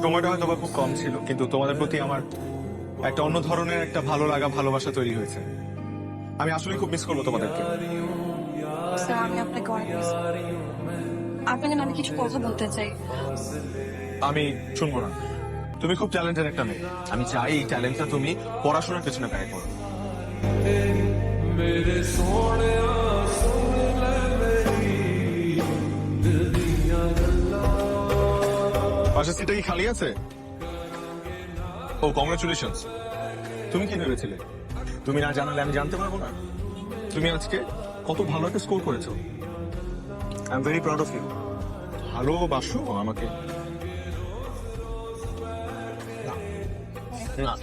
সময়টা হয়তো বা খুব কম ছিল, কিন্তু তোমাদের প্রতি আমার একটা অন্য ধরনের একটা ভালো লাগা ভালোবাসা তৈরি হয়েছে। আমি আসলে খুব মিস করবো তোমাদেরকে। স্যার আমি আপনাকে অনেক মিস করি। আপনাকে না আমি কিছু কথা বলতে চাই। আমি শুনবো না। তুমি খুব ট্যালেন্টেড একটা মেয়ে, আমি চাই এই ট্যালেন্টটা তুমি পড়াশোনার পেছনে ব্যয় করো। পাশের সিটটা কি খালি আছে? ও কংগ্রাচুলেশনস। তুমি কি ভেবেছিলে তুমি না জানালে আমি জানতে পারবো না? তুমি আজকে কত ভালো একটা স্কোর করেছো। I am very proud of you. ভালোবাসো আমাকে? না, না।